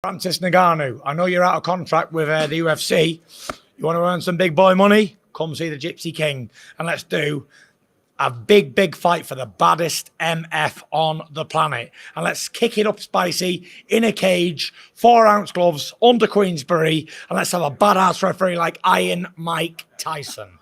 Francis Ngannou, I know you're out of contract with the UFC. You want to earn some big boy money? Come see the Gypsy King and let's do a big fight for the baddest MF on the planet. And let's kick it up spicy in a cage, 4-ounce gloves, under Queensberry, and let's have a badass referee like Iron Mike Tyson.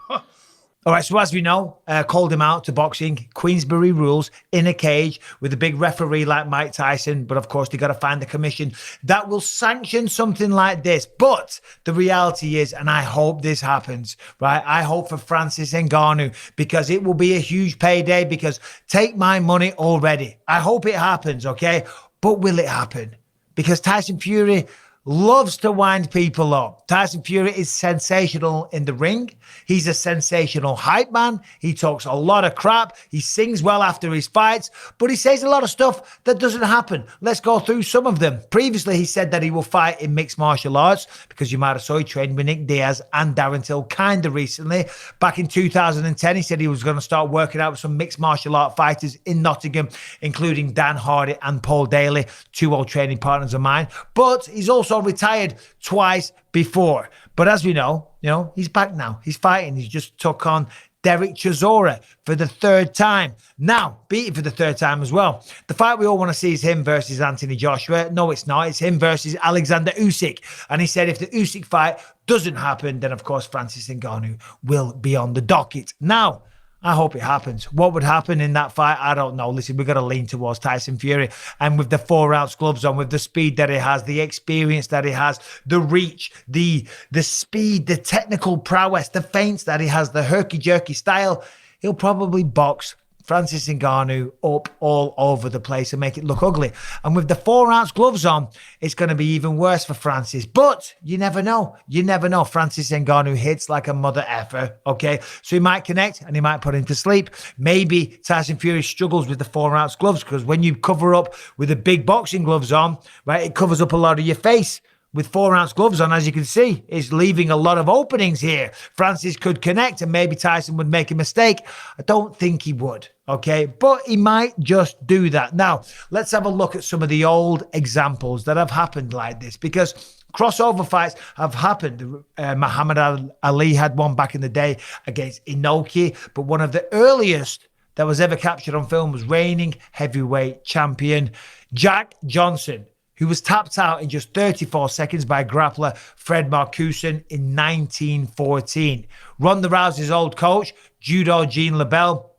All right, so as we know, called him out to boxing, Queensberry rules, in a cage with a big referee like Mike Tyson. But of course, they got to find the commission that will sanction something like this. But the reality is, and I hope this happens, right? I hope for Francis Ngannou, because it will be a huge payday, because take my money already. I hope it happens, okay? But will it happen? Because Tyson Fury loves to wind people up. Tyson Fury is sensational in the ring. He's a sensational hype man. He talks a lot of crap. He sings well after his fights, but he says a lot of stuff that doesn't happen. Let's go through some of them. Previously, he said that he will fight in mixed martial arts, because you might have saw he trained with Nick Diaz and Darren Till kind of recently. Back in 2010, he said he was going to start working out with some mixed martial art fighters in Nottingham, including Dan Hardy and Paul Daly, two old training partners of mine. But he's also retired twice before. But as we know, he's back now. He's fighting. He's just took on Derek Chisora for the third time. Now, beaten for the third time as well. The fight we all want to see is him versus Anthony Joshua. No, it's not. It's him versus Alexander Usyk. And he said if the Usyk fight doesn't happen, then of course Francis Ngannou will be on the docket. Now, I hope it happens. What would happen in that fight? I don't know. Listen, we've got to lean towards Tyson Fury. And with the 4-ounce gloves on, with the speed that he has, the experience that he has, the reach, the speed, the technical prowess, the feints that he has, the herky-jerky style, he'll probably box Francis Ngannou up all over the place and make it look ugly. And with the 4-ounce gloves on, it's going to be even worse for Francis. But you never know. You never know. Francis Ngannou hits like a mother effer, okay? So he might connect and he might put him to sleep. Maybe Tyson Fury struggles with the 4-ounce gloves, because when you cover up with the big boxing gloves on, right, it covers up a lot of your face. With 4-ounce gloves on, as you can see, it's leaving a lot of openings here. Francis could connect and maybe Tyson would make a mistake. I don't think he would, okay? But he might just do that. Now, let's have a look at some of the old examples that have happened like this, because crossover fights have happened. Muhammad Ali had one back in the day against Inoki, but one of the earliest that was ever captured on film was reigning heavyweight champion Jack Johnson, who was tapped out in just 34 seconds by grappler Fred Marcuson in 1914. Ronda Rousey's old coach, Judo Gene LeBell,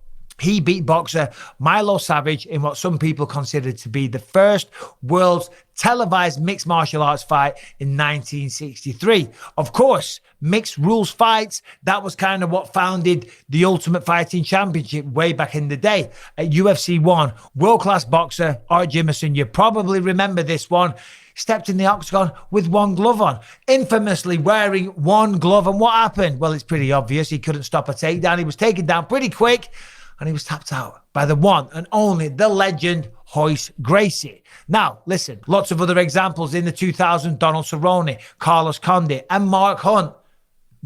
he beat boxer Milo Savage in what some people consider to be the first world's televised mixed martial arts fight in 1963. Of course, mixed rules fights, that was kind of what founded the Ultimate Fighting Championship way back in the day. At UFC 1, world-class boxer Art Jimmerson, you probably remember this one, stepped in the octagon with one glove on, infamously wearing one glove. And what happened? Well, it's pretty obvious. He couldn't stop a takedown. He was taken down pretty quick, and he was tapped out by the one and only, the legend, Royce Gracie. Now, listen, lots of other examples in the 2000s, Donald Cerrone, Carlos Condit, and Mark Hunt.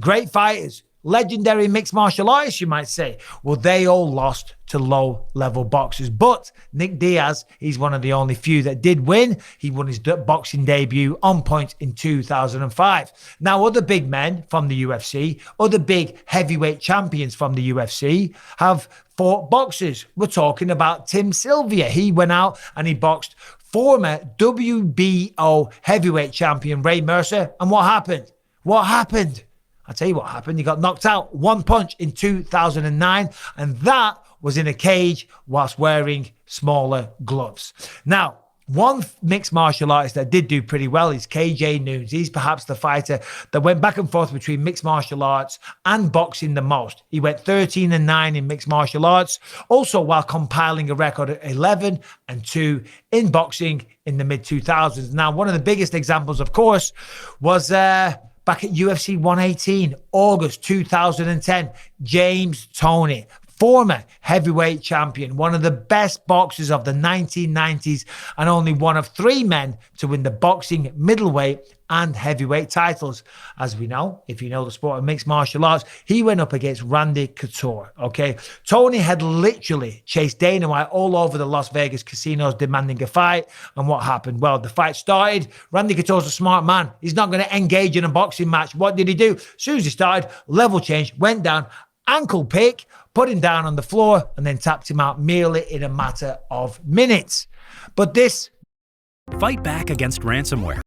Great fighters, legendary mixed martial artists, you might say. Well, they all lost to low-level boxers. But Nick Diaz, he's one of the only few that did win. He won his boxing debut on point in 2005. Now, other big men from the UFC, other big heavyweight champions from the UFC have fought boxers. We're talking about Tim Sylvia. He went out and he boxed former WBO heavyweight champion Ray Mercer. And what happened? What happened? I'll tell you what happened. He got knocked out one punch in 2009, and that was in a cage whilst wearing smaller gloves. Now, one mixed martial artist that did do pretty well is KJ Noons. He's perhaps the fighter that went back and forth between mixed martial arts and boxing the most. He went 13-9 in mixed martial arts, also while compiling a record of 11-2 in boxing in the mid-2000s. Now, one of the biggest examples, of course, was back at UFC 118, August 2010, James Toney former heavyweight champion, one of the best boxers of the 1990s, and only one of 3 men to win the boxing middleweight and heavyweight titles. As we know, if you know the sport of mixed martial arts, he went up against Randy Couture, okay? Tony had literally chased Dana White all over the Las Vegas casinos demanding a fight. And what happened? Well, the fight started. Randy Couture's a smart man. He's not going to engage in a boxing match. What did he do? As soon as he started, level change, went down, ankle pick, put him down on the floor, and then tapped him out merely in a matter of minutes. But this... Fight back against ransomware